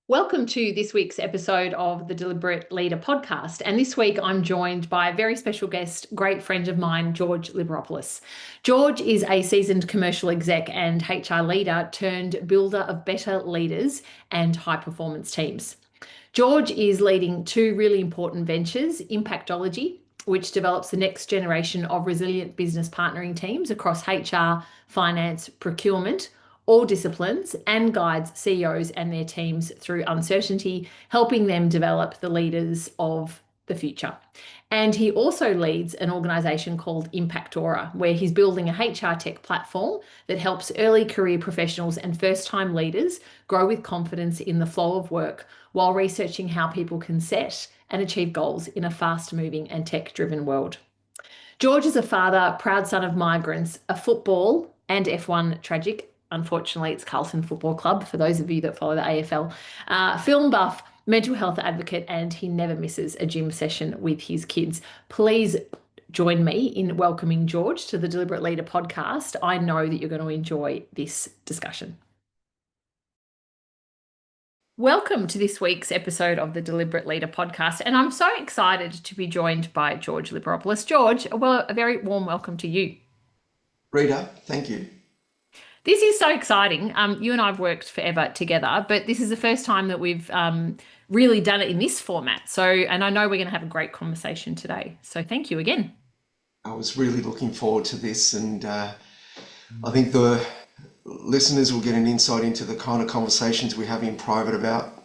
Welcome to this week's episode of the Deliberate Leader podcast. And this week I'm joined by a very special guest, great friend of mine, 𝗓𝗏 Liberopoulos. 𝗓𝗏 is a seasoned commercial exec and HR leader turned builder of better leaders and high performance teams. 𝗓𝗏 is leading two really important ventures, Impactology, which develops the next generation of resilient business partnering teams across HR, finance, procurement, all disciplines, and guides CEOs and their teams through uncertainty, helping them develop the leaders of the future. And he also leads an organisation called 𝗵𝗵𝗲, where he's building a HR tech platform that helps early career professionals and first-time leaders grow with confidence in the flow of work while researching how people can set and achieve goals in a fast-moving and tech-driven world. 𝗓𝗏 is a father, proud son of migrants, a football and F1 tragic. Unfortunately, it's Carlton Football Club, for those of you that follow the AFL. Film buff, mental health advocate, and he never misses a gym session with his kids. Please join me in welcoming 𝗓𝗏 to the Deliberate Leader podcast. I know that you're going to enjoy this discussion. Welcome to this week's episode of the Deliberate Leader podcast. And I'm so excited to be joined by 𝗓𝗏 Liberopoulos. 𝗓𝗏, well, a very warm welcome to you. Rita, thank you. This is so exciting. You and I have worked forever together, but this is the first time that we've really done it in this format. And I know we're going to have a great conversation today. So thank you again. I was really looking forward to this, and I think the listeners will get an insight into the kind of conversations we have in private about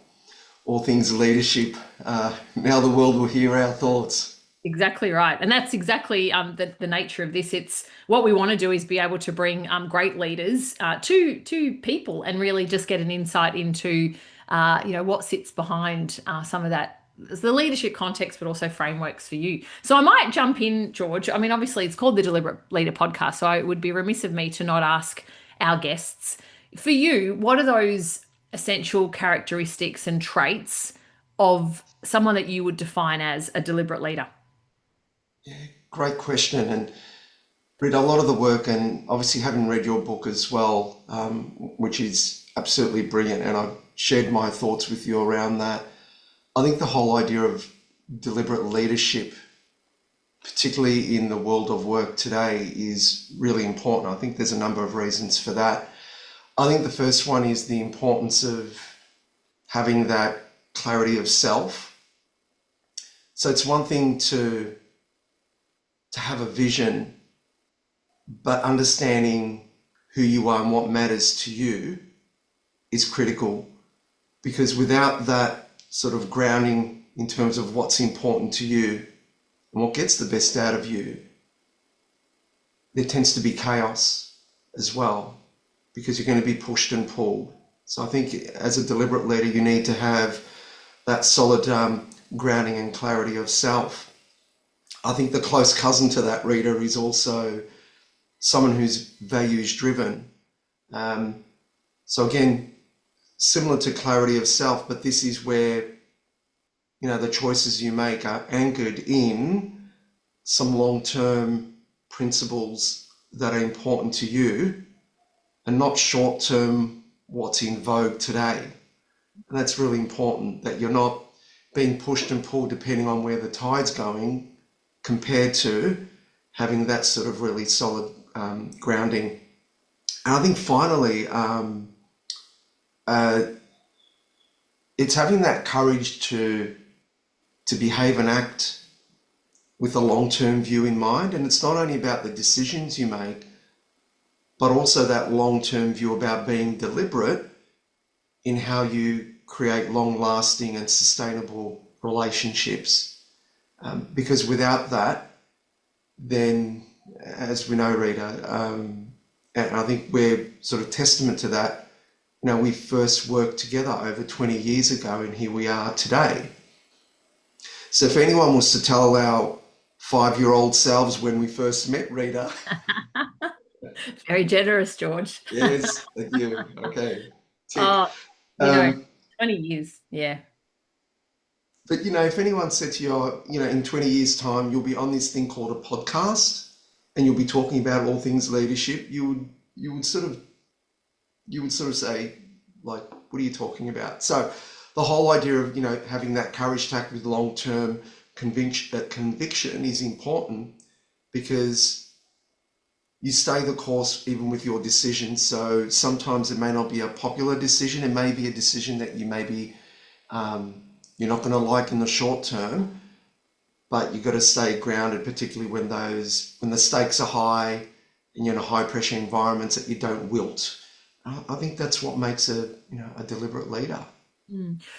all things leadership. Now the world will hear our thoughts. Exactly right. And that's exactly the nature of this. It's what we want to do is be able to bring great leaders to people and really just get an insight into, what sits behind some of that, the leadership context, but also frameworks for you. So I might jump in, 𝗓𝗏. I mean, obviously it's called the Deliberate Leader podcast, so it would be remiss of me to not ask our guests, for you, what are those essential characteristics and traits of someone that you would define as a deliberate leader? Yeah, great question. And Rita, a lot of the work, and obviously having read your book as well, which is absolutely brilliant, and I've shared my thoughts with you around that. I think the whole idea of deliberate leadership, particularly in the world of work today, is really important. I think there's a number of reasons for that. I think the first one is the importance of having that clarity of self. So it's one thing to have a vision, but understanding who you are and what matters to you is critical, because without that sort of grounding in terms of what's important to you and what gets the best out of you, there tends to be chaos as well, because you're going to be pushed and pulled. So I think as a deliberate leader, you need to have that solid grounding and clarity of self. I think the close cousin to that, Rita, is also someone who's values driven. So again, similar to clarity of self, but this is where, the choices you make are anchored in some long-term principles that are important to you and not short-term what's in vogue today. And that's really important, that you're not being pushed and pulled depending on where the tide's going, compared to having that sort of really solid grounding. And I think finally, it's having that courage to behave and act with a long-term view in mind. And it's not only about the decisions you make, but also that long-term view about being deliberate in how you create long-lasting and sustainable relationships. Because without that, then, as we know, Rita, and I think we're sort of testament to that, we first worked together over 20 years ago, and here we are today. So if anyone was to tell our 5-year-old selves when we first met, Rita. Very generous, 𝗓𝗏. Yes, thank you. Okay. 20 years, yeah. But if anyone said to you, in 20 years' time, you'll be on this thing called a podcast and you'll be talking about all things leadership, you would sort of say, like, what are you talking about? So the whole idea of, having that courage to act with long-term conviction is important, because you stay the course even with your decisions. So sometimes it may not be a popular decision. It may be a decision that you maybe you're not going to like in the short term, but you've got to stay grounded, particularly when the stakes are high and you're in a high pressure environment, that you don't wilt. I think that's what makes a deliberate leader.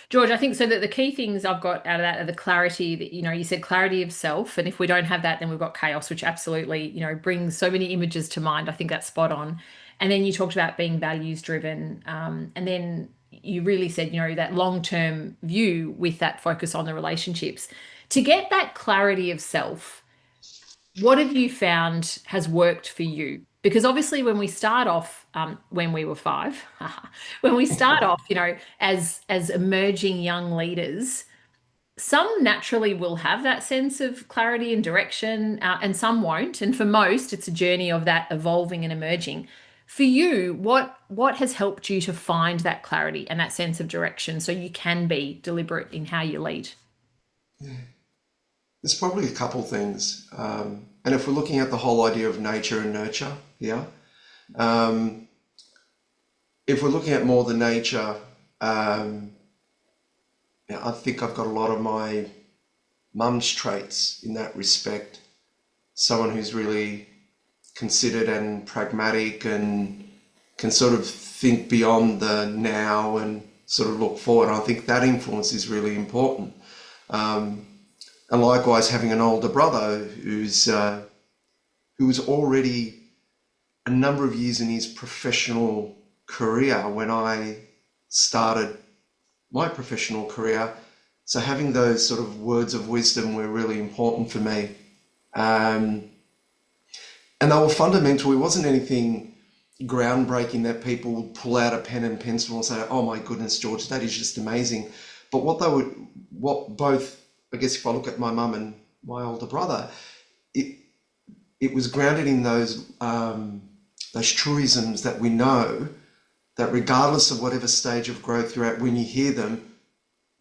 George, I think so that the key things I've got out of that are the clarity that, you said clarity of self. And if we don't have that, then we've got chaos, which absolutely, brings so many images to mind. I think that's spot on. And then you talked about being values driven. And then you really said, that long-term view with that focus on the relationships. To get that clarity of self, what have you found has worked for you? Because obviously when we start off, when we were 5, when we start off, as emerging young leaders, some naturally will have that sense of clarity and direction, and some won't. And for most, it's a journey of that evolving and emerging. For you, what has helped you to find that clarity and that sense of direction so you can be deliberate in how you lead? There's probably a couple things. And if we're looking at the whole idea of nature and nurture here, if we're looking at more the nature, I think I've got a lot of my mum's traits in that respect. Someone who's really considered and pragmatic and can sort of think beyond the now and sort of look forward. I think that influence is really important. And likewise, having an older brother who was already a number of years in his professional career when I started my professional career. So having those sort of words of wisdom were really important for me. And they were fundamental. It wasn't anything groundbreaking that people would pull out a pen and pencil and say, oh my goodness, George, that is just amazing. But I guess if I look at my mum and my older brother, it was grounded in those truisms that we know, that regardless of whatever stage of growth you're at, when you hear them,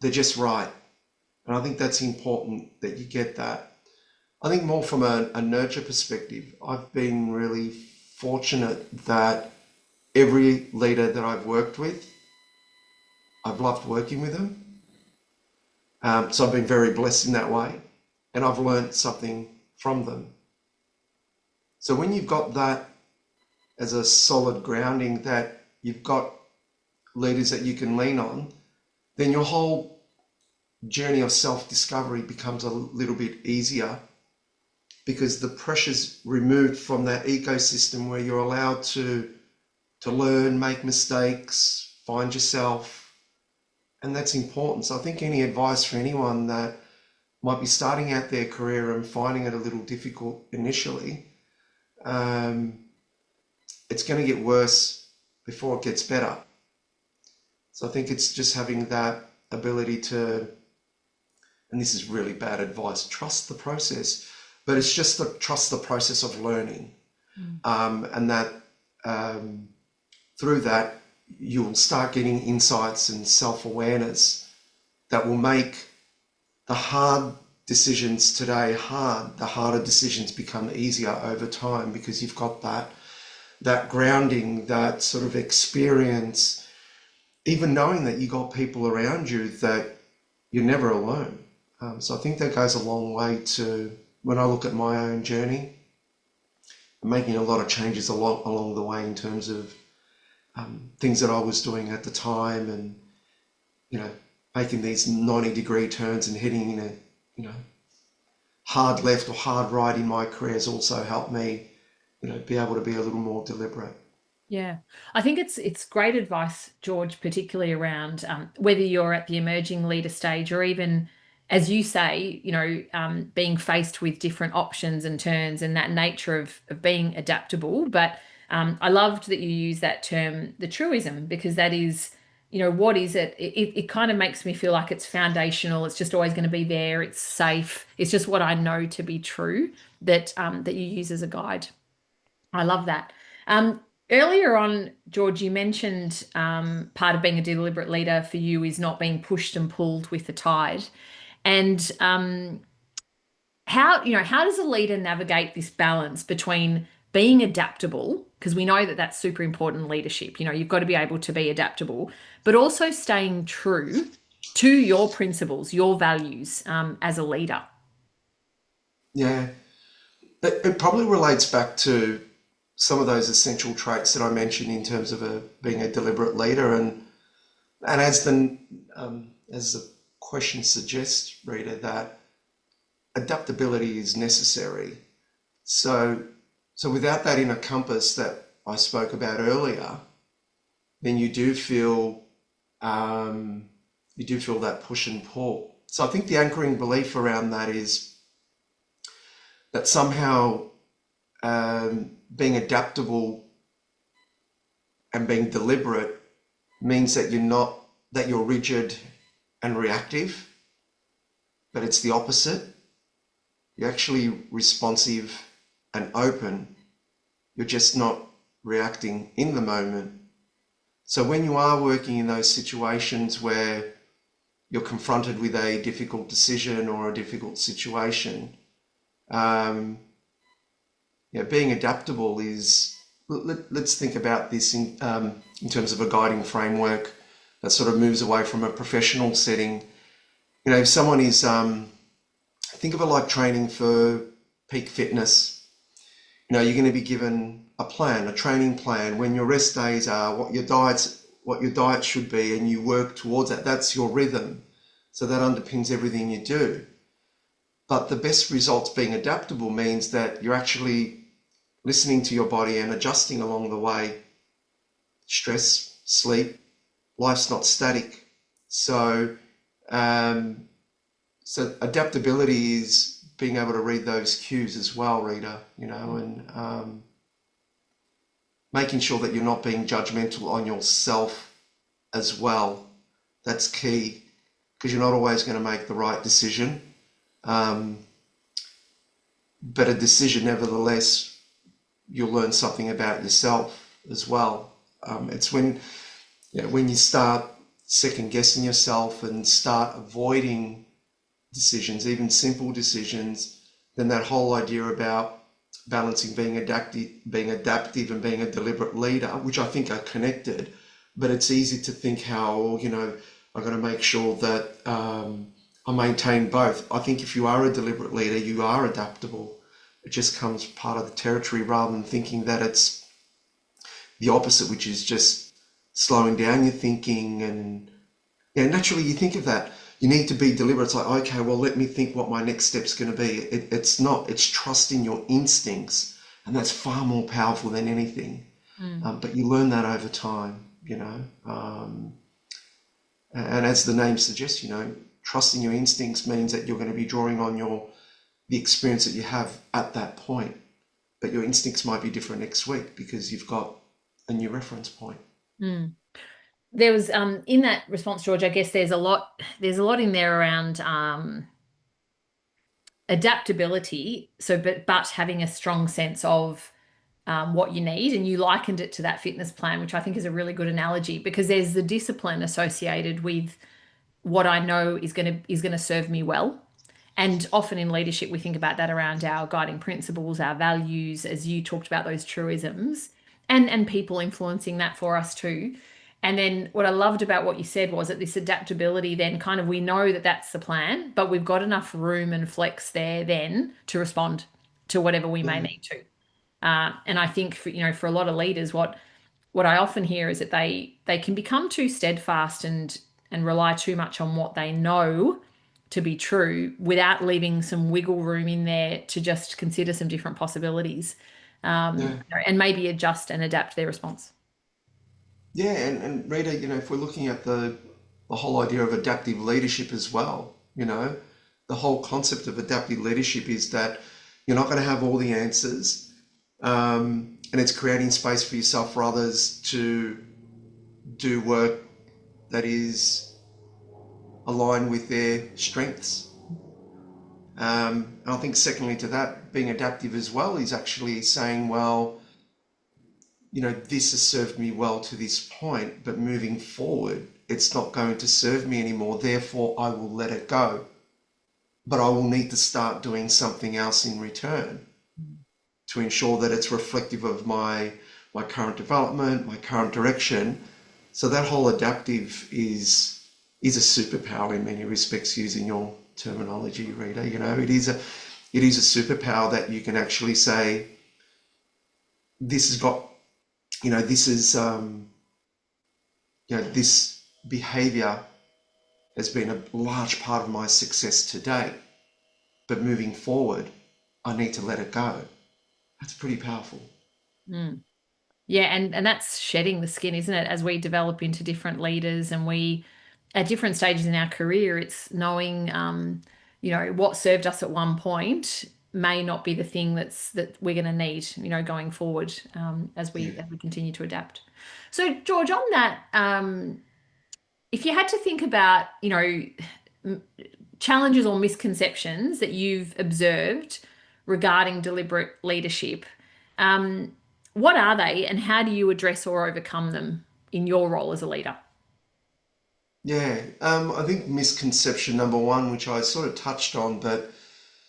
they're just right. And I think that's important that you get that. I think more from a nurture perspective, I've been really fortunate that every leader that I've worked with, I've loved working with them. So I've been very blessed in that way, and I've learned something from them. So when you've got that as a solid grounding, that you've got leaders that you can lean on, then your whole journey of self-discovery becomes a little bit easier, because the pressure's removed from that ecosystem where you're allowed to learn, make mistakes, find yourself. And that's important. So I think any advice for anyone that might be starting out their career and finding it a little difficult initially, it's going to get worse before it gets better. So I think it's just having that ability to, and this is really bad advice, trust the process, but it's just trust the process of learning. And that through that, you'll start getting insights and self-awareness that will make the hard decisions today hard. The harder decisions become easier over time, because you've got that grounding, that sort of experience, even knowing that you got people around you, that you're never alone. So I think that goes a long way to, when I look at my own journey, I'm making a lot of changes along the way in terms of things that I was doing at the time, and making these 90-degree turns and heading in a hard left or hard right in my career has also helped me be able to be a little more deliberate. Yeah, I think it's great advice, George, particularly around whether you're at the emerging leader stage, or even, as you say, being faced with different options and turns, and that nature of being adaptable. But I loved that you use that term, the truism, because that is what is it? It kind of makes me feel like it's foundational. It's just always going to be there. It's safe. It's just what I know to be true that that you use as a guide. I love that. Earlier on, George, you mentioned part of being a deliberate leader for you is not being pushed and pulled with the tide. And how does a leader navigate this balance between being adaptable, because we know that that's super important in leadership. You've got to be able to be adaptable, but also staying true to your principles, your values as a leader. Yeah, it probably relates back to some of those essential traits that I mentioned in terms of being a deliberate leader, and as the question suggests, Rita, that adaptability is necessary. So without that inner compass that I spoke about earlier, then you do feel that push and pull. So I think the anchoring belief around that is that somehow being adaptable and being deliberate means that you're rigid and reactive, but it's the opposite. You're actually responsive and open. You're just not reacting in the moment. So when you are working in those situations where you're confronted with a difficult decision or a difficult situation, being adaptable is, let's think about this in terms of a guiding framework that sort of moves away from a professional setting. If someone is, think of it like training for peak fitness. You're going to be given a training plan, when your rest days are, what your diet should be, and you work towards that. That's your rhythm. So that underpins everything you do. But the best results being adaptable means that you're actually listening to your body and adjusting along the way. Stress, sleep, life's not static. So adaptability is being able to read those cues as well, Rita, and making sure that you're not being judgmental on yourself as well. That's key, because you're not always going to make the right decision. But a decision, nevertheless, you'll learn something about yourself as well. It's when you start second guessing yourself and start avoiding decisions, even simple decisions, then that whole idea about balancing being adaptive and being a deliberate leader, which I think are connected, but it's easy to think how, I've got to make sure that I maintain both. I think if you are a deliberate leader, you are adaptable. It just comes part of the territory, rather than thinking that it's the opposite, which is just slowing down your thinking. And naturally you think of that. You need to be deliberate. It's like, okay, well, let me think what my next step's going to be. It's trusting your instincts, and that's far more powerful than anything. But you learn that over time, and as the name suggests, trusting your instincts means that you're going to be drawing on the experience that you have at that point, but your instincts might be different next week because you've got a new reference point. There was in that response, George, I guess there's a lot in there around adaptability. So, but having a strong sense of what you need, and you likened it to that fitness plan, which I think is a really good analogy, because there's the discipline associated with what I know is going to serve me well. And often in leadership, we think about that around our guiding principles, our values, as you talked about, those truisms, and people influencing that for us too. And then what I loved about what you said was that this adaptability, then kind of, we know that that's the plan, but we've got enough room and flex there then to respond to whatever we may need to. And I think for a lot of leaders, what I often hear is that they can become too steadfast and rely too much on what they know to be true, without leaving some wiggle room in there to just consider some different possibilities, and maybe adjust and adapt their response. Yeah, and Rita, if we're looking at the whole idea of adaptive leadership as well, the whole concept of adaptive leadership is that you're not going to have all the answers, and it's creating space for yourself, for others to do work that is aligned with their strengths. And I think secondly to that, being adaptive as well is actually saying, well, this has served me well to this point, but moving forward, it's not going to serve me anymore. Therefore, I will let it go. But I will need to start doing something else in return to ensure that it's reflective of my current development, my current direction. So that whole adaptive is a superpower in many respects, using your terminology, Rita. It is a superpower that you can actually say, this has got, this behavior has been a large part of my success to date, but moving forward, I need to let it go. That's pretty powerful. Yeah, and that's shedding the skin, isn't it? As we develop into different leaders and we, at different stages in our career, it's knowing, what served us at one point may not be the thing that we're going to need, going forward, as we continue to adapt. So, George, on that, if you had to think about, challenges or misconceptions that you've observed regarding deliberate leadership, what are they and how do you address or overcome them in your role as a leader? Yeah, I think misconception number one, which I sort of touched on, but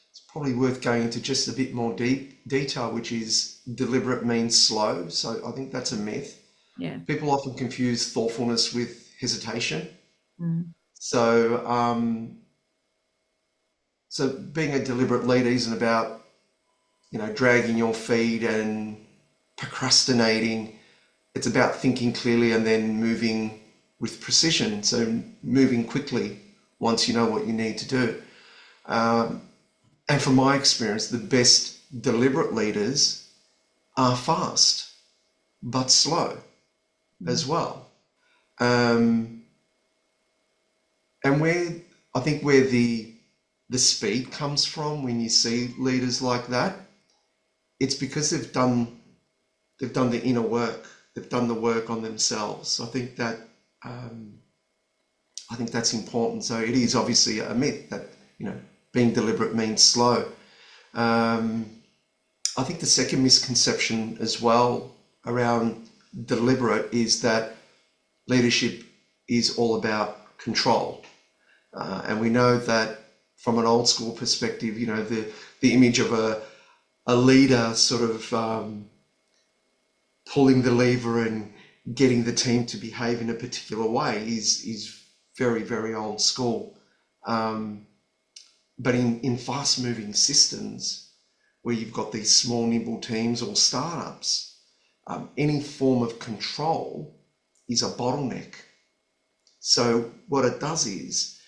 it's probably worth going into just a bit more detail, which is deliberate means slow. So I think that's a myth. Yeah. People often confuse thoughtfulness with hesitation. Mm. So, so being a deliberate leader isn't about, dragging your feet and procrastinating. It's about thinking clearly and then moving with precision. So moving quickly once you know what you need to do. And from my experience, the best deliberate leaders are fast, but slow as well. And I think where the speed comes from when you see leaders like that, it's because they've done the inner work. They've done the work on themselves. I think that's important. So it is obviously a myth that, being deliberate means slow. I think the second misconception as well around deliberate is that leadership is all about control. And we know that from an old school perspective, the image of a leader sort of pulling the lever and getting the team to behave in a particular way is very, very old school. But in fast moving systems where you've got these small nimble teams or startups, any form of control is a bottleneck. So what it does is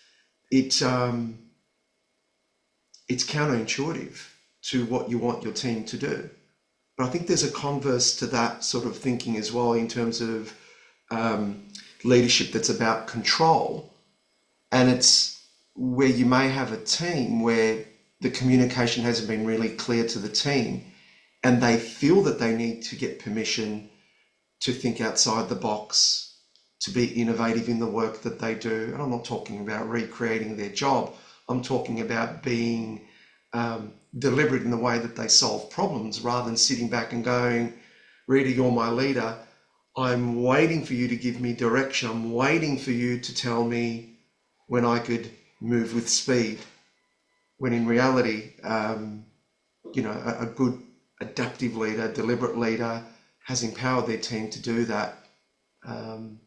it's counterintuitive to what you want your team to do. But I think there's a converse to that sort of thinking as well in terms of leadership that's about control. And it's where you may have a team where the communication hasn't been really clear to the team and they feel that they need to get permission to think outside the box, to be innovative in the work that they do. And I'm not talking about recreating their job. I'm talking about being deliberate in the way that they solve problems rather than sitting back and going, Rita, you're my leader. I'm waiting for you to give me direction. I'm waiting for you to tell me when I could move with speed. When in reality, a good adaptive leader, deliberate leader has empowered their team to do that. And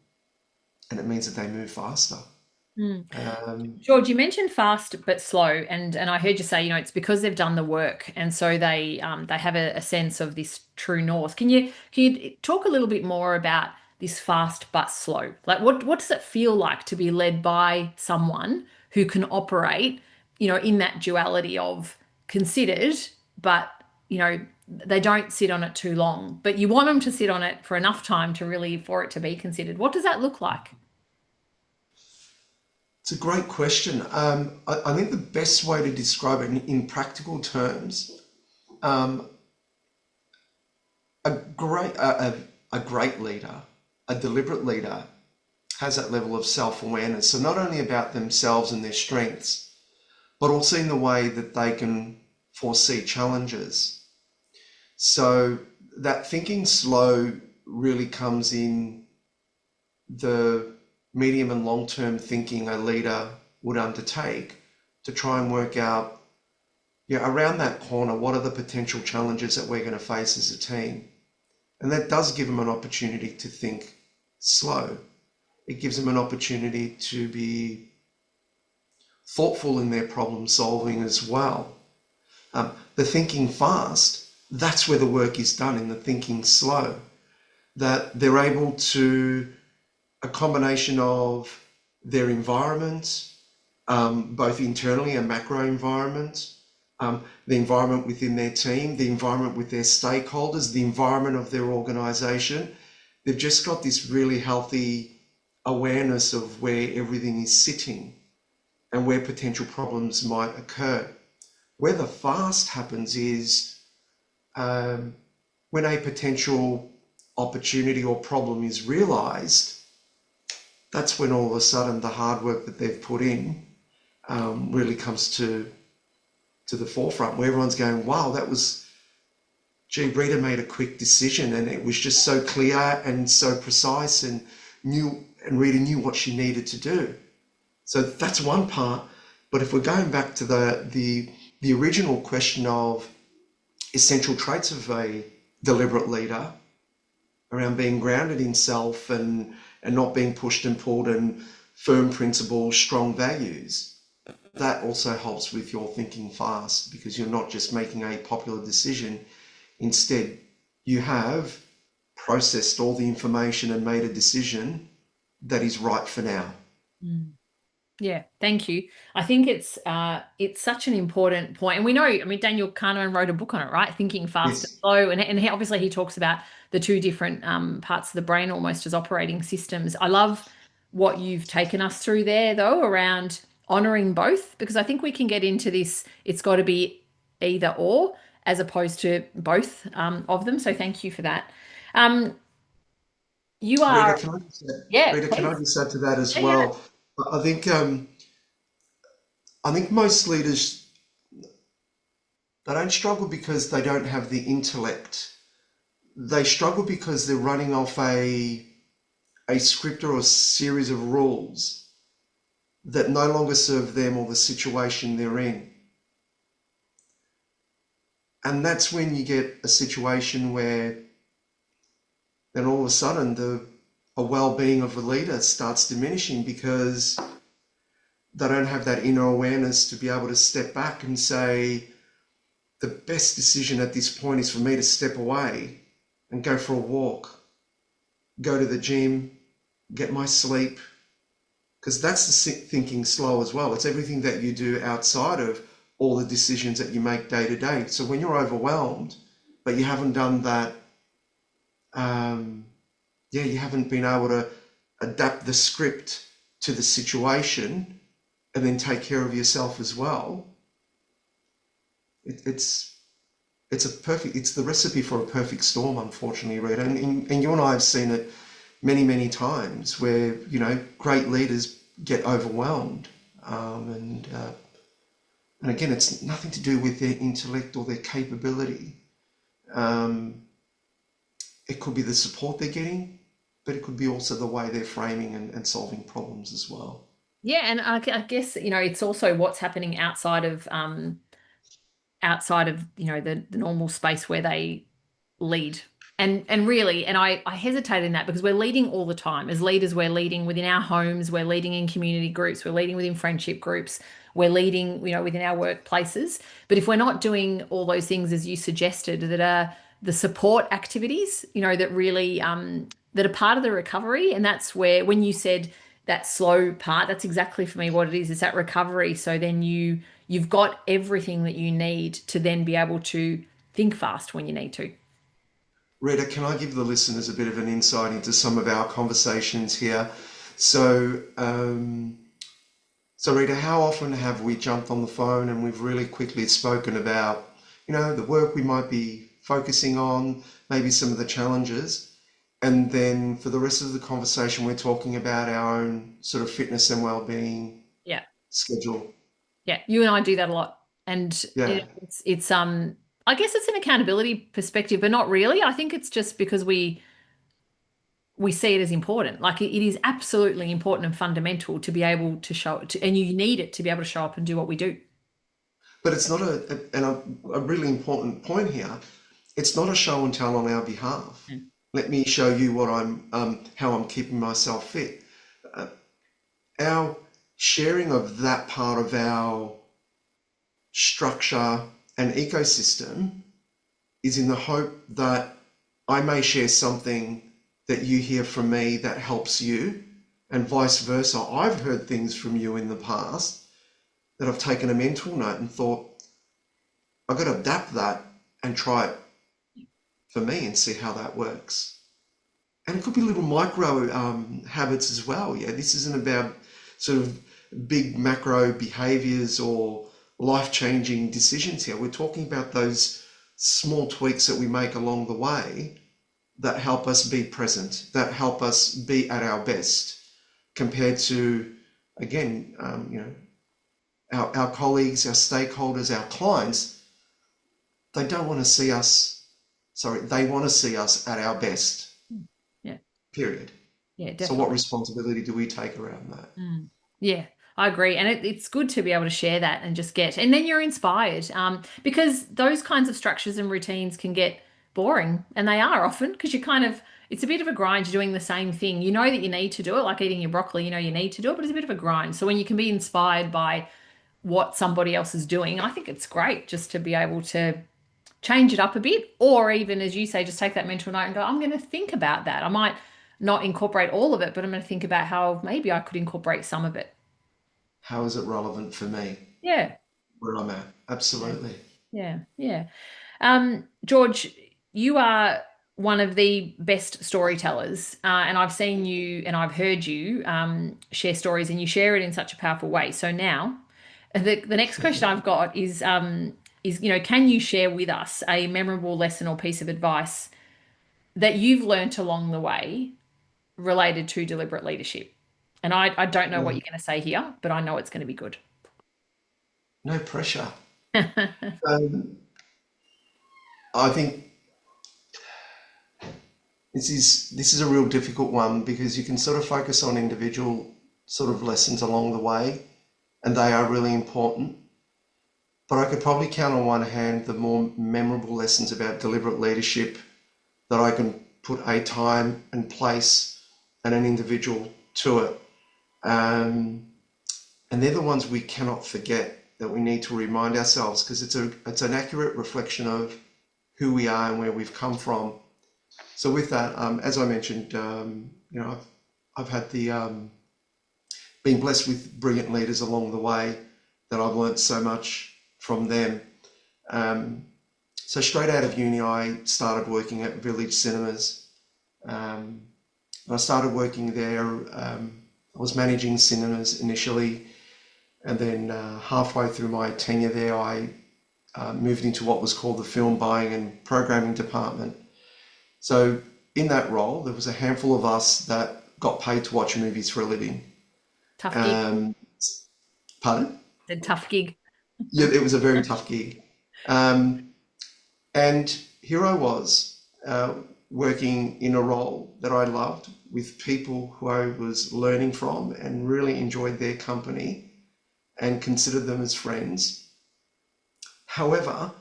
it means that they move faster. George, you mentioned fast but slow, and I heard you say, it's because they've done the work, and so they have a sense of this true north. Can you talk a little bit more about this fast but slow? Like, what does it feel like to be led by someone who can operate, in that duality of considered, but they don't sit on it too long, but you want them to sit on it for enough time for it to be considered. What does that look like? It's a great question. I think the best way to describe it in practical terms, a great leader, a deliberate leader, has that level of self-awareness. So not only about themselves and their strengths, but also in the way that they can foresee challenges. So that thinking slow really comes in the medium and long-term thinking a leader would undertake to try and work out, around that corner, what are the potential challenges that we're going to face as a team? And that does give them an opportunity to think slow. It gives them an opportunity to be thoughtful in their problem solving as well. The thinking fast, that's where the work is done, in the thinking slow, that they're able to, a combination of their environment, both internally, a macro environment, the environment within their team, the environment with their stakeholders, the environment of their organization. They've just got this really healthy awareness of where everything is sitting and where potential problems might occur. Where the fast happens is when a potential opportunity or problem is realized, that's when all of a sudden the hard work that they've put in really comes to the forefront, where everyone's going, wow, that was, Rita made a quick decision and it was just so clear and so precise, and Rita knew what she needed to do. So that's one part. But if we're going back to the original question of essential traits of a deliberate leader around being grounded in self and not being pushed and pulled, and firm principles, strong values, that also helps with your thinking fast, because you're not just making a popular decision. Instead, you have processed all the information and made a decision that is right for now. Yeah, thank you. I think it's such an important point. And we know, I mean, Daniel Kahneman wrote a book on it, right? Thinking Fast and Slow. And obviously he talks about the two different parts of the brain almost as operating systems. I love what you've taken us through there, though, around honoring both, because I think we can get into this, it's got to be either or, as opposed to both of them. So thank you for that. You are... Rita, can I just add to that as Yeah, well? I think most leaders, they don't struggle because they don't have the intellect. They struggle because they're running off a script or a series of rules that no longer serve them or the situation they're in. And that's when you get a situation where then all of a sudden the well-being of a leader starts diminishing, because they don't have that inner awareness to be able to step back and say, the best decision at this point is for me to step away and go for a walk, go to the gym, get my sleep, because that's the thinking slow as well. It's everything that you do outside of all the decisions that you make day to day. So when you're overwhelmed, but you haven't done that, you haven't been able to adapt the script to the situation and then take care of yourself as well. It's the recipe for a perfect storm, unfortunately, Rita. And you and I have seen it many, many times where, great leaders get overwhelmed. And again, it's nothing to do with their intellect or their capability. It could be the support they're getting, but it could be also the way they're framing and solving problems as well. Yeah, and I guess, it's also what's happening outside of the normal space where they lead. And really, and I hesitate in that, because we're leading all the time. As leaders, we're leading within our homes, we're leading in community groups, we're leading within friendship groups, we're leading, within our workplaces. But if we're not doing all those things, as you suggested, that are the support activities, that really that are part of the recovery. And that's where, when you said that slow part, that's exactly for me what it is. It's that recovery. So then you've got everything that you need to then be able to think fast when you need to. Rita, can I give the listeners a bit of an insight into some of our conversations here? So Rita, how often have we jumped on the phone and we've really quickly spoken about, the work we might be focusing on, maybe some of the challenges, And then for the rest of the conversation, we're talking about our own sort of fitness and well-being Yeah. schedule. Yeah. You and I do that a lot. And Yeah. it's I guess it's an accountability perspective, but not really. I think it's just because we see it as important. Like it is absolutely important and fundamental to be able to show it, and you need it to be able to show up and do what we do. But it's not a really important point here. It's not a show and tell on our behalf. Mm. Let me show you what how I'm keeping myself fit. Our sharing of that part of our structure and ecosystem is in the hope that I may share something that you hear from me that helps you, and vice versa. I've heard things from you in the past that I've taken a mental note and thought, I've got to adapt that and try it for me and see how that works. And it could be little micro habits as well. Yeah, this isn't about sort of big macro behaviors or life-changing decisions here. We're talking about those small tweaks that we make along the way that help us be present, that help us be at our best, compared to, again, our colleagues, our stakeholders, our clients. They don't want to see us, they want to see us at our best. Yeah. Period. Yeah, definitely. So what responsibility do we take around that? Yeah, I agree. And it's good to be able to share that and just and then you're inspired, because those kinds of structures and routines can get boring, and they are often, because it's a bit of a grind. You're doing the same thing. You know that you need to do it, like eating your broccoli, you need to do it, but it's a bit of a grind. So when you can be inspired by what somebody else is doing, I think it's great just to be able to change it up a bit, or even, as you say, just take that mental note and go, I'm going to think about that. I might not incorporate all of it, but I'm going to think about how maybe I could incorporate some of it. How is it relevant for me? Yeah. Where I'm at. Absolutely. Yeah. George, you are one of the best storytellers, and I've seen you and I've heard you share stories, and you share it in such a powerful way. So now, the next question I've got is can you share with us a memorable lesson or piece of advice that you've learnt along the way related to deliberate leadership? And I don't know what you're going to say here, but I know it's going to be good. No pressure. I think this is a real difficult one, because you can sort of focus on individual sort of lessons along the way, and they are really important. But I could probably count on one hand the more memorable lessons about deliberate leadership that I can put a time and place and an individual to it. And they're the ones we cannot forget, that we need to remind ourselves, because it's an accurate reflection of who we are and where we've come from. So with that, as I mentioned, I've had the been blessed with brilliant leaders along the way that I've learnt so much from them. So straight out of uni, I started working at Village Cinemas. When I started working there, I was managing cinemas initially, and then halfway through my tenure there, I moved into what was called the film buying and programming department. So in that role, there was a handful of us that got paid to watch movies for a living. Tough gig. Pardon? A tough gig. Yeah, it was a very tough gig. And here I was working in a role that I loved, with people who I was learning from and really enjoyed their company and considered them as friends. However,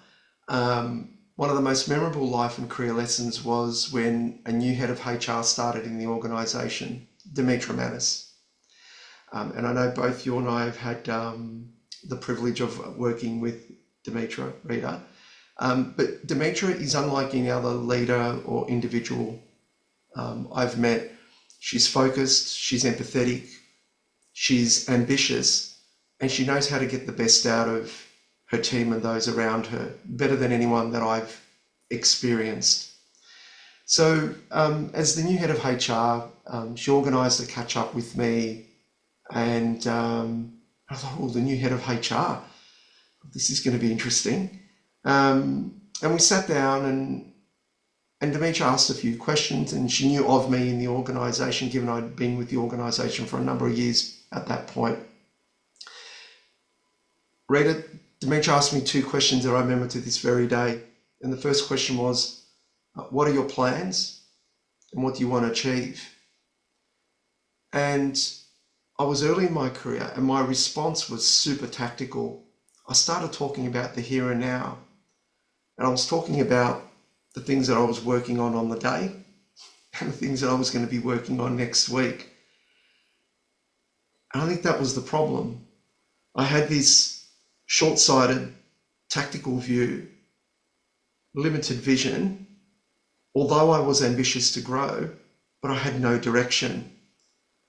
one of the most memorable life and career lessons was when a new head of HR started in the organisation, 𝗬𝗵𝗲 𝗵𝗲. And I know both you and I have had the privilege of working with 𝗬𝗵𝗲. But 𝗬𝗵𝗲 is unlike any other leader or individual I've met. She's focused, she's empathetic, she's ambitious, and she knows how to get the best out of her team and those around her, better than anyone that I've experienced. So as the new head of HR, she organised a catch up with me, and I thought, oh, the new head of HR, this is going to be interesting. And we sat down, And Demetra asked a few questions, and she knew of me in the organisation, given I'd been with the organisation for a number of years at that point. Rita, Demetra asked me two questions that I remember to this very day. And the first question was, what are your plans and what do you want to achieve? And I was early in my career and my response was super tactical. I started talking about the here and now, and I was talking about the things that I was working on the day and the things that I was going to be working on next week. And I think that was the problem. I had this short-sighted tactical view, limited vision, although I was ambitious to grow, but I had no direction.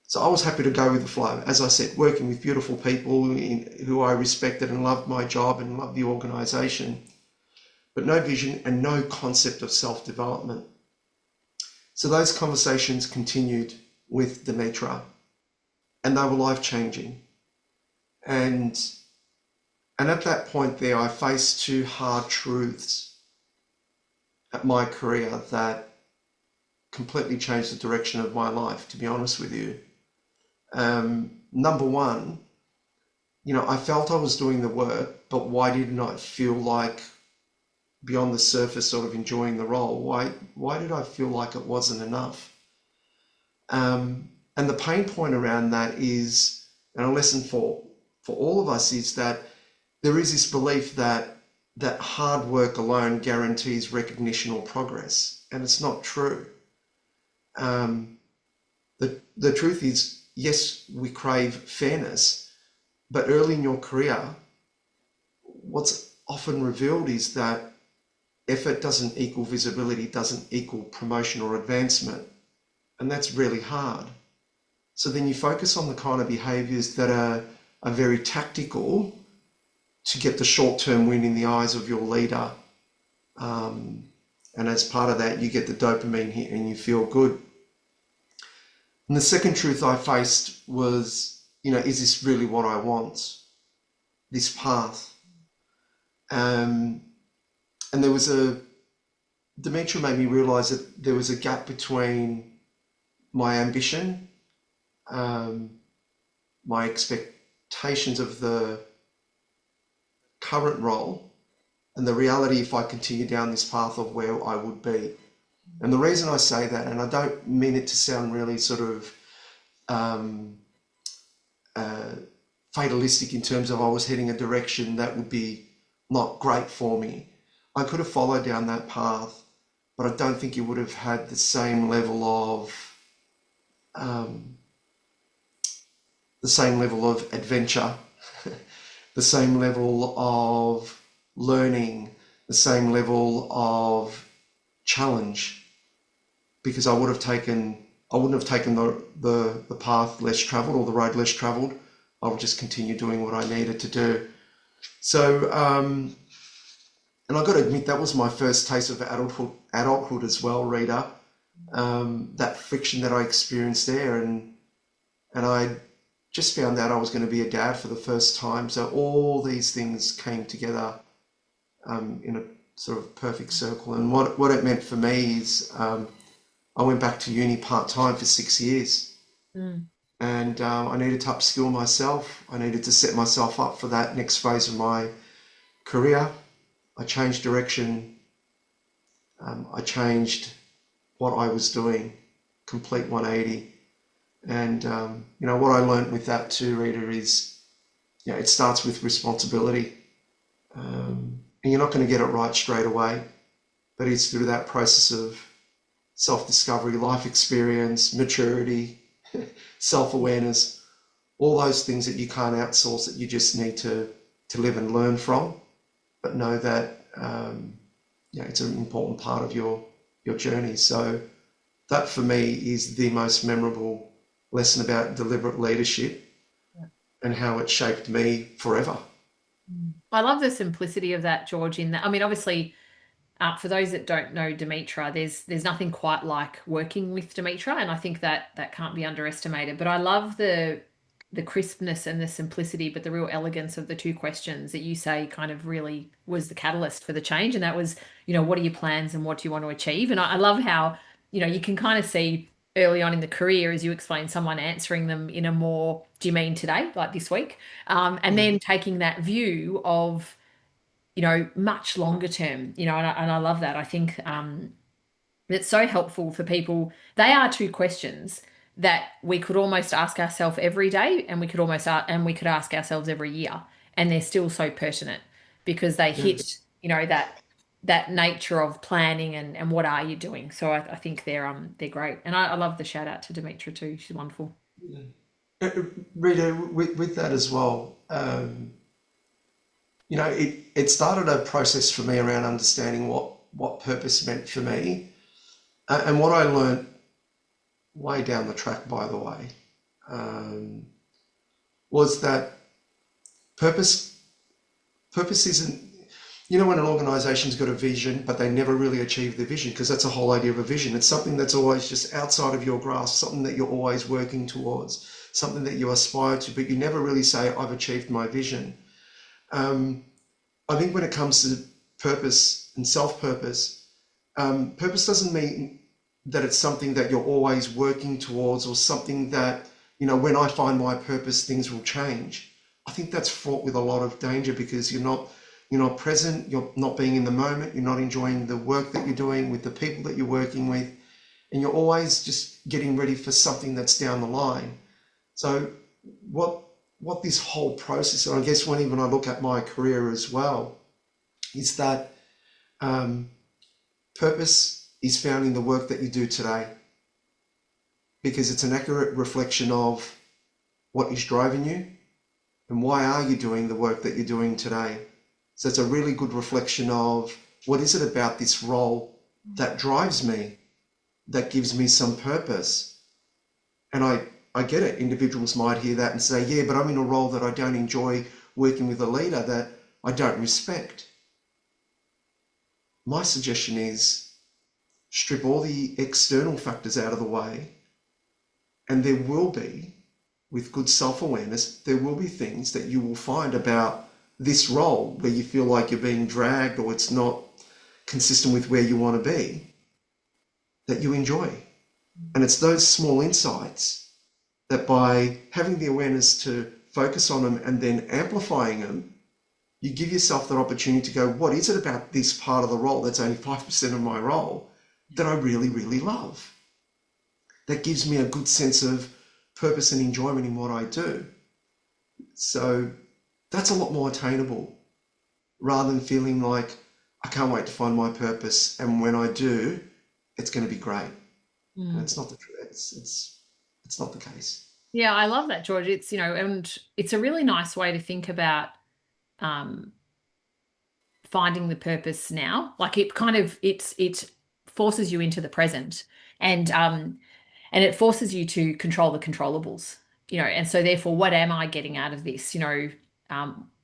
So I was happy to go with the flow. As I said, working with beautiful people who I respected and loved my job and loved the organisation, but no vision and no concept of self-development. So those conversations continued with Demetra, and they were life-changing. And at that point there, I faced two hard truths at my career that completely changed the direction of my life, to be honest with you. Number one, I felt I was doing the work, but why didn't I feel like beyond the surface sort of enjoying the role? Why did I feel like it wasn't enough? And the pain point around that is, and a lesson for all of us, is that there is this belief that hard work alone guarantees recognition or progress, and it's not true. The truth is, yes, we crave fairness, but early in your career, what's often revealed is that effort doesn't equal visibility, doesn't equal promotion or advancement, and that's really hard. So then you focus on the kind of behaviours that are very tactical to get the short-term win in the eyes of your leader. And as part of that, you get the dopamine hit and you feel good. And the second truth I faced was, is this really what I want? This path. And there was Demetra made me realise that there was a gap between my ambition, my expectations of the current role, and the reality if I continue down this path of where I would be. And the reason I say that, and I don't mean it to sound really sort of fatalistic in terms of I was heading a direction that would be not great for me. I could have followed down that path, but I don't think it would have had the same level of adventure, the same level of learning, the same level of challenge, because I wouldn't have taken the path less travelled or the road less travelled. I would just continue doing what I needed to do. So, and I've got to admit, that was my first taste of adulthood as well, Rita. That friction that I experienced there, and I just found out I was going to be a dad for the first time. So all these things came together in a sort of perfect circle. And what it meant for me is I went back to uni part-time for 6 years. And I needed to upskill myself. I needed to set myself up for that next phase of my career. I changed direction. I changed what I was doing, complete 180. And, what I learned with that too, Rita, is, it starts with responsibility. And you're not going to get it right straight away, but it's through that process of self-discovery, life experience, maturity, self-awareness, all those things that you can't outsource, that you just need to live and learn from, but know that, it's an important part of your journey. So that for me is the most memorable lesson about deliberate leadership and how it shaped me forever. I love the simplicity of that, George, in that. I mean, obviously, for those that don't know Demetra, there's nothing quite like working with Demetra, and I think that can't be underestimated. But I love the the crispness and the simplicity, but the real elegance of the two questions that you say kind of really was the catalyst for the change. And that was, what are your plans and what do you want to achieve? And I love how, you can kind of see early on in the career, as you explained, someone answering them in a more, do you mean today, like this week? And then taking that view of, much longer term, and I love that. I think it's so helpful for people. They are two questions that we could almost ask ourselves every day, and we could ask ourselves every year, and they're still so pertinent because they hit, that nature of planning and what are you doing. So I think they're great, and I love the shout out to 𝗵𝗲 too. She's wonderful. Rita, with that as well, it started a process for me around understanding what purpose meant for me. And what I learned way down the track, by the way, was that purpose isn't, when an organization's got a vision, but they never really achieve the vision, because that's the whole idea of a vision. It's something that's always just outside of your grasp, something that you're always working towards, something that you aspire to, but you never really say, I've achieved my vision. I think when it comes to purpose and self-purpose, purpose doesn't mean that it's something that you're always working towards, or something that, when I find my purpose, things will change. I think that's fraught with a lot of danger, because you're not present, you're not being in the moment, you're not enjoying the work that you're doing with the people that you're working with, and you're always just getting ready for something that's down the line. So what this whole process, and I guess when I look at my career as well, is that purpose is found in the work that you do today, because it's an accurate reflection of what is driving you and why are you doing the work that you're doing today. So it's a really good reflection of what is it about this role that drives me, that gives me some purpose. And I get it. Individuals might hear that and say, yeah, but I'm in a role that I don't enjoy, working with a leader that I don't respect. My suggestion is strip all the external factors out of the way, and there will be, with good self-awareness, there will be things that you will find about this role where you feel like you're being dragged, or it's not consistent with where you want to be, that you enjoy. And it's those small insights that, by having the awareness to focus on them and then amplifying them, you give yourself that opportunity to go, what is it about this part of the role that's only 5% of my role that I really, really love? That gives me a good sense of purpose and enjoyment in what I do. So that's a lot more attainable, rather than feeling like I can't wait to find my purpose, and when I do, it's going to be great. And it's not it's not the case. Yeah, I love that, George. It's, and it's a really nice way to think about finding the purpose now. Like it kind of, it forces you into the present, and it forces you to control the controllables, and so therefore, what am I getting out of this?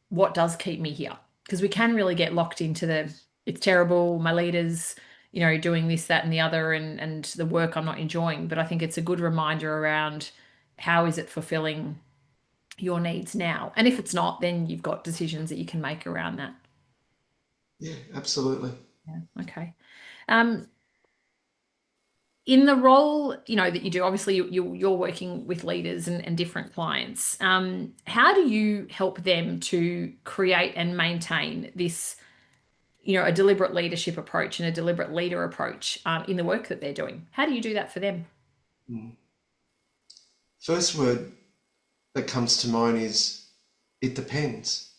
What does keep me here? Because we can really get locked into it's terrible, my leaders, doing this, that, and the other, and the work I'm not enjoying. But I think it's a good reminder around how is it fulfilling your needs now? And if it's not, then you've got decisions that you can make around that. Yeah, absolutely. Yeah. Okay. In the role, that you do, obviously you're working with leaders and different clients. How do you help them to create and maintain this, a deliberate leadership approach and a deliberate leader approach in the work that they're doing? How do you do that for them? First word that comes to mind is, it depends.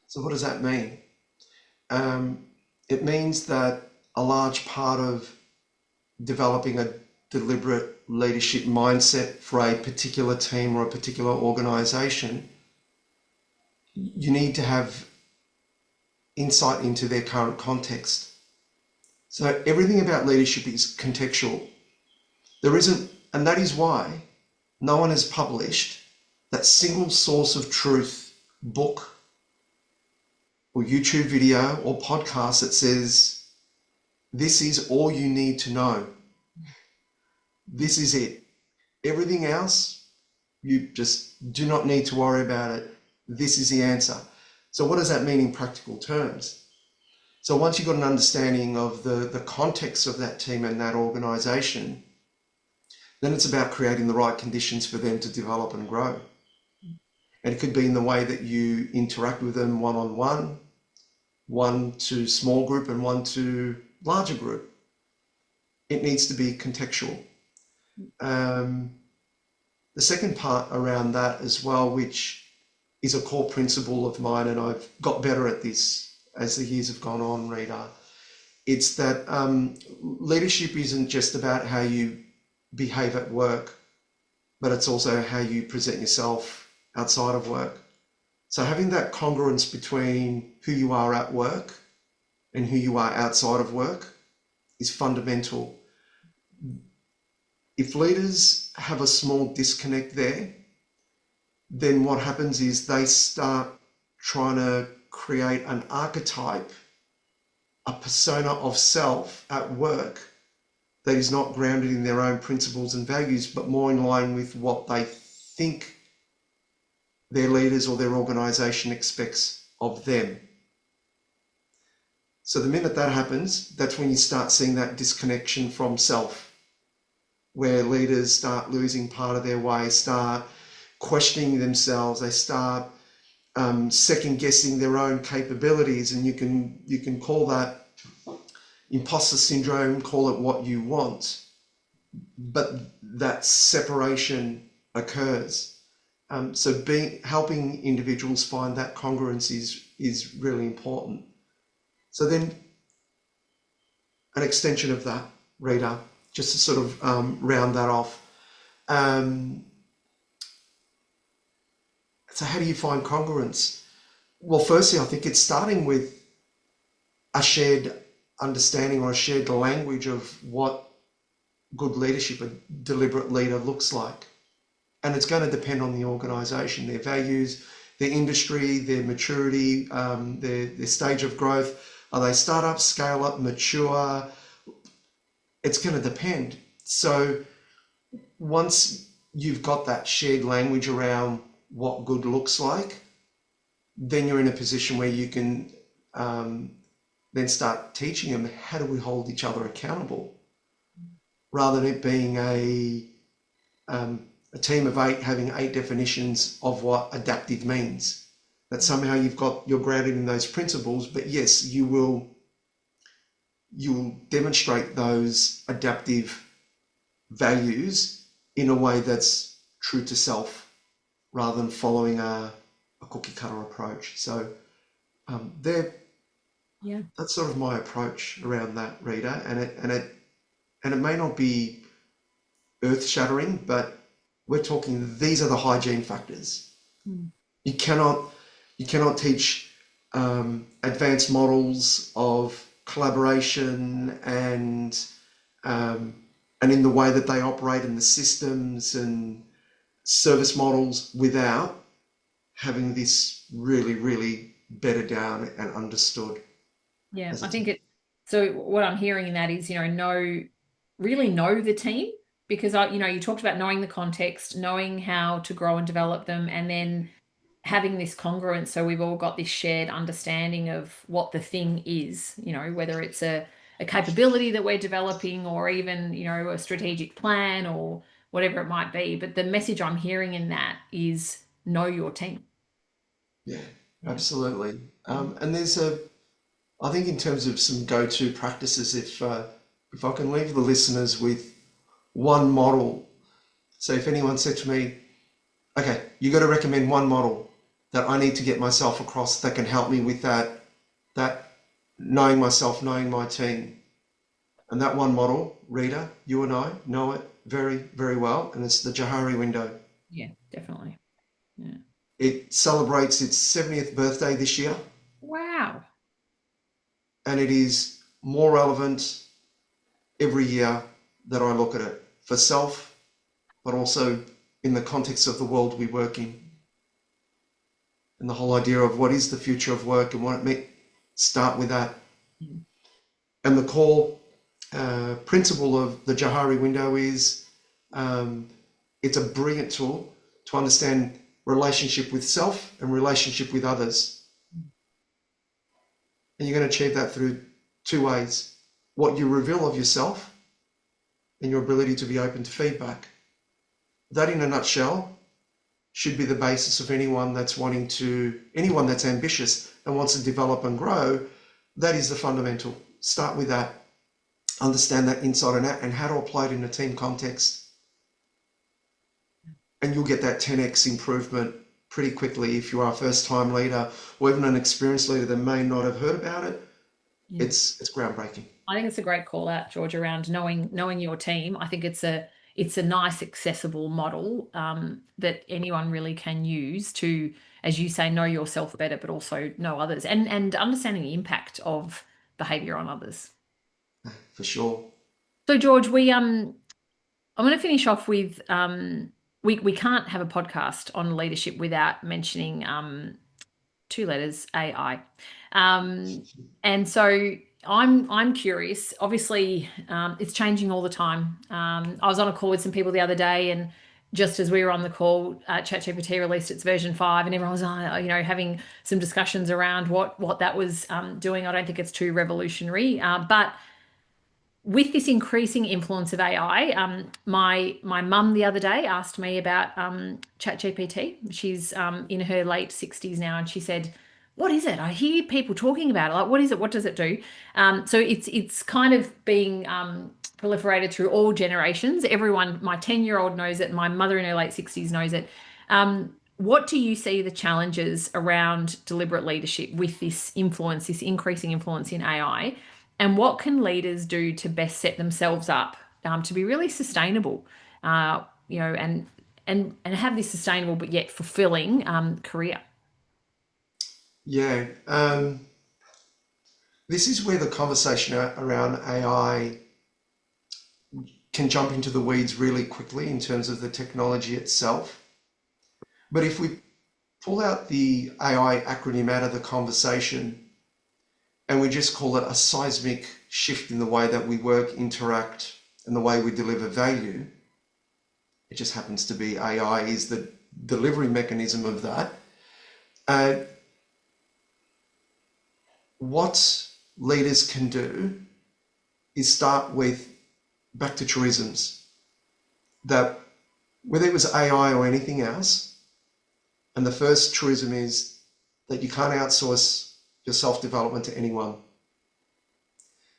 So what does that mean? It means that a large part of developing a deliberate leadership mindset for a particular team or a particular organization, you need to have insight into their current context. So everything about leadership is contextual. There isn't, and that is why no one has published that single source of truth book or YouTube video or podcast that says, this is all you need to know. This is it. Everything else You just do not need to worry about it. This is the answer. So what does that mean in practical terms? So once you've got an understanding of the context of that team and that organization, then it's about creating the right conditions for them to develop and grow. And it could be in the way that you interact with them one-on-one, one to small group and one to larger group. It needs to be contextual. The second part around that as well, which is a core principle of mine, and I've got better at this as the years have gone on, Rita, it's that leadership isn't just about how you behave at work, but it's also how you present yourself outside of work. So having that congruence between who you are at work and who you are outside of work is fundamental. If leaders have a small disconnect there, then what happens is they start trying to create an archetype, a persona of self at work that is not grounded in their own principles and values, but more in line with what they think their leaders or their organization expects of them. So the minute that happens, that's when you start seeing that disconnection from self, where leaders start losing part of their way, start questioning themselves, they start second guessing their own capabilities, and you can call that imposter syndrome, call it what you want, but that separation occurs. So helping individuals find that congruence is really important. So then an extension of that, Rita, just to sort of round that off. So how do you find congruence? Well, firstly, I think it's starting with a shared understanding or a shared language of what good leadership, a deliberate leader, looks like. And it's going to depend on the organisation, their values, their industry, their maturity, their stage of growth. Are they startup, scale up, mature? It's going to depend. So once you've got that shared language around what good looks like, then you're in a position where you can then start teaching them how do we hold each other accountable, rather than it being a team of 8 having 8 definitions of what adaptive means. That somehow you're grounded in those principles, but yes, you will demonstrate those adaptive values in a way that's true to self, rather than following a cookie cutter approach. So that's sort of my approach around that, Rita, and it may not be earth shattering, but we're talking, these are the hygiene factors. You cannot teach advanced models of collaboration and in the way that they operate in the systems and service models without having this really, really bedded down and understood. Yeah, I think so what I'm hearing in that is, really know the team, because you talked about knowing the context, knowing how to grow and develop them, and then having this congruence. So we've all got this shared understanding of what the thing is, whether it's a capability that we're developing, or even, a strategic plan or whatever it might be. But the message I'm hearing in that is know your team. Yeah, absolutely. And there's I think in terms of some go-to practices, if I can leave the listeners with one model. So if anyone said to me, okay, you got to recommend one model that I need to get myself across that can help me with that knowing myself, knowing my team. And that one model, Rita, you and I know it very, very well, and it's the 𝗂𝗓𝗄𝗏 window. Yeah, definitely. Yeah. It celebrates its 70th birthday this year. Wow. And it is more relevant every year that I look at it, for self, but also in the context of the world we work in. And the whole idea of what is the future of work and what it means, start with that. And the core principle of the 𝗂𝗓𝗄𝗏 window is it's a brilliant tool to understand relationship with self and relationship with others. And you're going to achieve that through two ways: what you reveal of yourself and your ability to be open to feedback. That, in a nutshell, should be the basis of anyone that's ambitious and wants to develop and grow. That is the fundamental. Start with that. Understand that inside and out, and how to apply it in a team context. And you'll get that 10x improvement pretty quickly. If you are a first-time leader or even an experienced leader that may not have heard about it, it's groundbreaking. I think it's a great call out, George, around knowing your team. I think it's a nice, accessible model that anyone really can use to, as you say, know yourself better, but also know others, and understanding the impact of behaviour on others. For sure. So, George, I'm going to finish off with we can't have a podcast on leadership without mentioning two letters, AI. And so I'm curious. Obviously, it's changing all the time. I was on a call with some people the other day, and just as we were on the call, ChatGPT released its version 5, and everyone was, having some discussions around what that was doing. I don't think it's too revolutionary, but with this increasing influence of AI, my mum the other day asked me about ChatGPT. She's in her late 60s now, and she said, "What is it? I hear people talking about it. Like, what is it? What does it do?" So it's kind of being proliferated through all generations. Everyone, my 10-year-old knows it. My mother in her late 60s knows it. What do you see the challenges around deliberate leadership with this influence, this increasing influence in AI? And what can leaders do to best set themselves up to be really sustainable, and have this sustainable but yet fulfilling career? Yeah, this is where the conversation around AI can jump into the weeds really quickly in terms of the technology itself. But if we pull out the AI acronym out of the conversation, and we just call it a seismic shift in the way that we work, interact, and the way we deliver value, it just happens to be AI is the delivery mechanism of that. What leaders can do is start with back to truisms, that whether it was AI or anything else, and the first truism is that you can't outsource your self-development to anyone.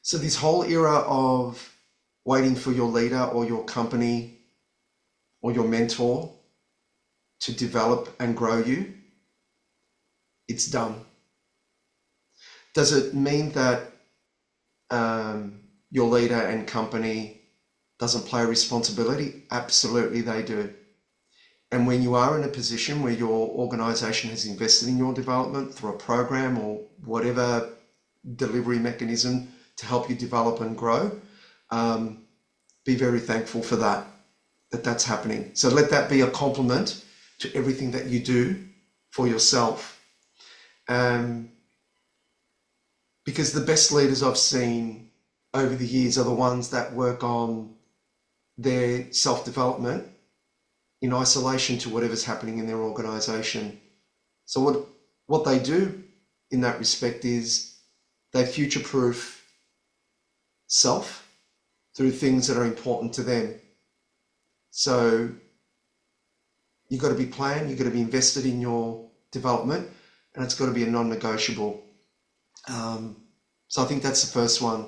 So this whole era of waiting for your leader or your company or your mentor to develop and grow you, it's done. Does it mean that your leader and company doesn't play a responsibility? Absolutely they do. And when you are in a position where your organization has invested in your development through a program or whatever delivery mechanism to help you develop and grow, be very thankful for that's happening. So let that be a compliment to everything that you do for yourself. Because the best leaders I've seen over the years are the ones that work on their self-development in isolation to whatever's happening in their organization. So what they do in that respect is they future-proof self through things that are important to them. So you've got to be planned, you've got to be invested in your development, and it's got to be a non-negotiable. So I think that's the first one.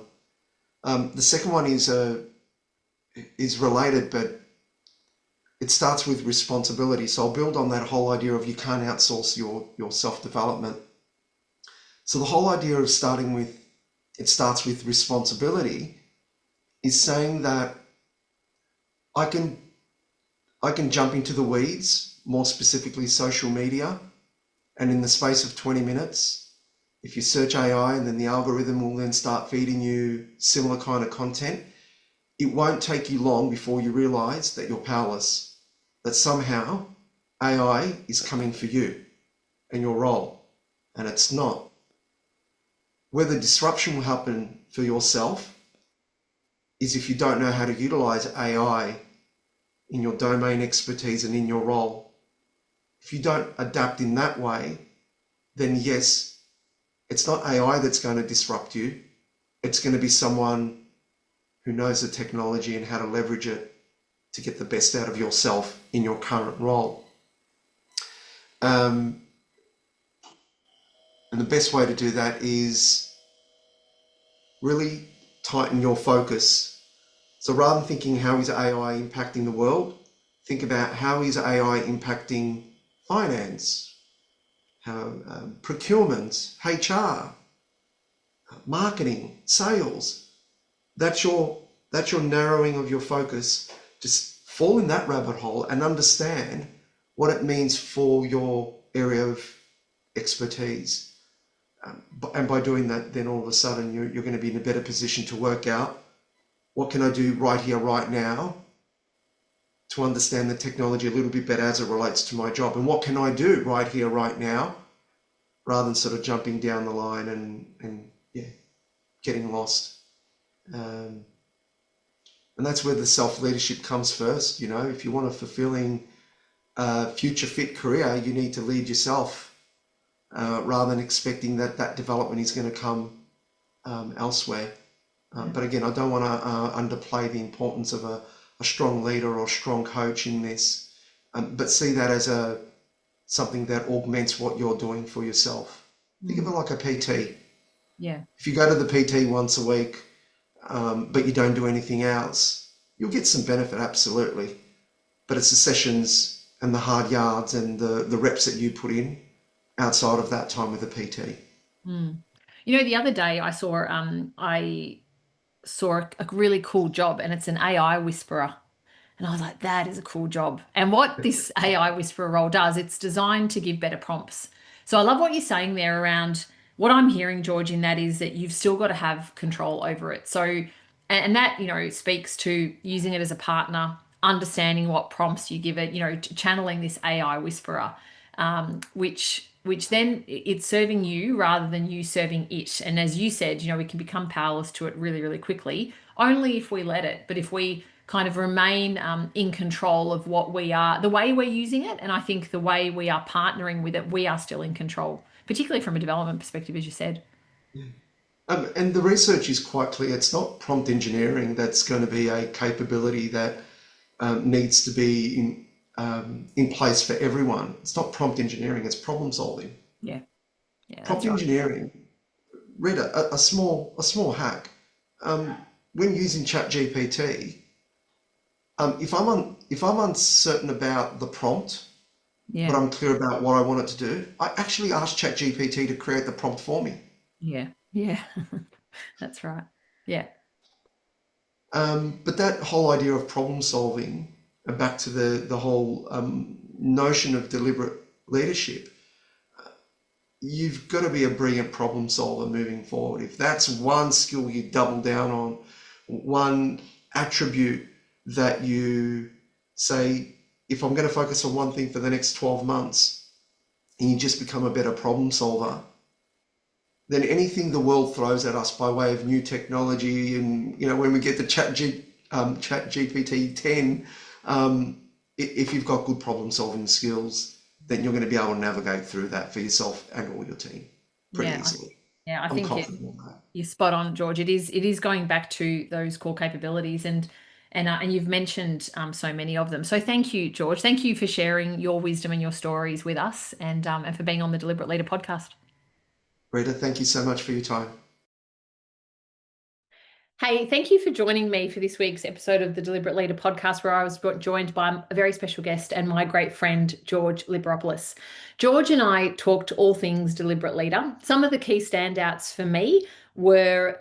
The second one is related, but it starts with responsibility. So I'll build on that whole idea of you can't outsource your self-development. So the whole idea of it starts with responsibility is saying that I can jump into the weeds, more specifically social media, and in the space of 20 minutes, if you search AI and then the algorithm will then start feeding you similar kind of content, it won't take you long before you realize that you're powerless, that somehow AI is coming for you and your role, and it's not. Where the disruption will happen for yourself is if you don't know how to utilize AI in your domain expertise and in your role. if you don't adapt in that way, then yes, it's not AI that's going to disrupt you. It's going to be someone who knows the technology and how to leverage it to get the best out of yourself in your current role. And the best way to do that is really tighten your focus. So rather than thinking how is AI impacting the world, think about how is AI impacting finance, how procurement, HR, marketing, sales. That's your narrowing of your focus. Just fall in that rabbit hole and understand what it means for your area of expertise. And by doing that, then all of a sudden you're going to be in a better position to work out what can I do right here, right now, to understand the technology a little bit better as it relates to my job, and what can I do right here, right now, rather than sort of jumping down the line and getting lost. And that's where the self-leadership comes first. If you want a fulfilling, future fit career, you need to lead yourself. Rather than expecting that development is going to come elsewhere. But again, I don't want to underplay the importance of a strong leader or strong coach in this, but see that as something that augments what you're doing for yourself. Think of it like a PT. Yeah. If you go to the PT once a week, but you don't do anything else, you'll get some benefit, absolutely. But it's the sessions and the hard yards and the reps that you put in outside of that time with the PT. The other day I saw a really cool job, and it's an AI whisperer. And I was like, that is a cool job. And what this AI whisperer role does, it's designed to give better prompts. So I love what you're saying there around what I'm hearing, George, in that is that you've still got to have control over it. So, and that, speaks to using it as a partner, understanding what prompts you give it, channeling this AI whisperer, which then it's serving you rather than you serving it. And as you said, we can become powerless to it really, really quickly, only if we let it. But if we kind of remain in control of what we are, the way we're using it, and I think the way we are partnering with it, we are still in control, particularly from a development perspective, as you said. And the research is quite clear. It's not prompt engineering that's going to be a capability that needs to be in place for everyone. It's not prompt engineering, it's problem solving. Yeah, Prompt engineering, read a small hack. When using ChatGPT, if I'm uncertain about the prompt, but I'm clear about what I want it to do, I actually ask ChatGPT to create the prompt for me. Yeah, that's right. Yeah. But that whole idea of problem solving, and back to the whole notion of deliberate leadership, you've got to be a brilliant problem solver moving forward. If that's one skill you double down on, one attribute that you say, if I'm going to focus on one thing for the next 12 months, and you just become a better problem solver, then anything the world throws at us by way of new technology, and when we get the ChatGPT 10, if you've got good problem solving skills, then you're going to be able to navigate through that for yourself and all your team pretty easily. I I'm think confident on that. You're spot on, George. It is going back to those core capabilities, and you've mentioned so many of them. So thank you, George. Thank you for sharing your wisdom and your stories with us, and for being on the Deliberate Leader podcast. Rita, thank you so much for your time. Hey, thank you for joining me for this week's episode of the Deliberate Leader podcast, where I was joined by a very special guest and my great friend, 𝗏𝗏 Liberopoulos. George and I talked all things Deliberate Leader. Some of the key standouts for me were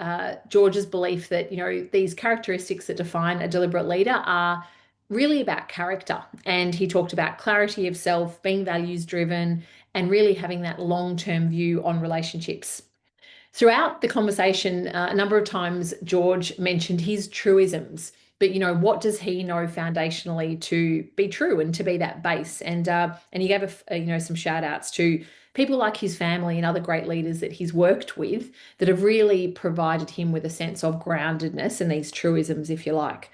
George's belief that, these characteristics that define a deliberate leader are really about character. And he talked about clarity of self, being values driven, and really having that long-term view on relationships. Throughout the conversation, a number of times George mentioned his truisms, but what does he know foundationally to be true and to be that base? And he gave some shout outs to people like his family and other great leaders that he's worked with that have really provided him with a sense of groundedness and these truisms, if you like.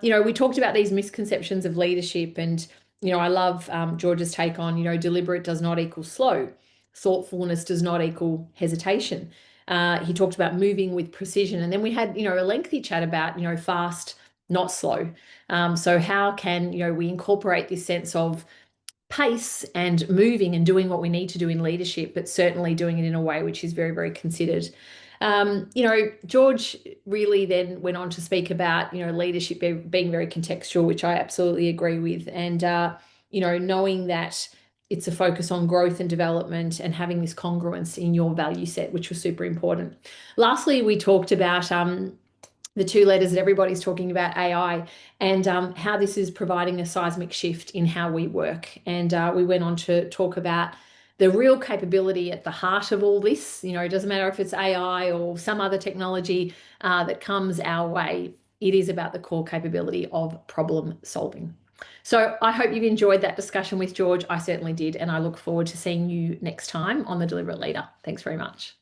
We talked about these misconceptions of leadership and I love George's take on, deliberate does not equal slow. Thoughtfulness does not equal hesitation. He talked about moving with precision. And then we had, a lengthy chat about, fast, not slow. So how can, we incorporate this sense of pace and moving and doing what we need to do in leadership, but certainly doing it in a way which is very, very considered. George really then went on to speak about, leadership being very contextual, which I absolutely agree with. And, knowing that it's a focus on growth and development and having this congruence in your value set, which was super important. Lastly, we talked about the two letters that everybody's talking about, AI, and how this is providing a seismic shift in how we work. And we went on to talk about the real capability at the heart of all this. It doesn't matter if it's AI or some other technology that comes our way. It is about the core capability of problem solving. So I hope you've enjoyed that discussion with George. I certainly did. And I look forward to seeing you next time on The Deliberate Leader. Thanks very much.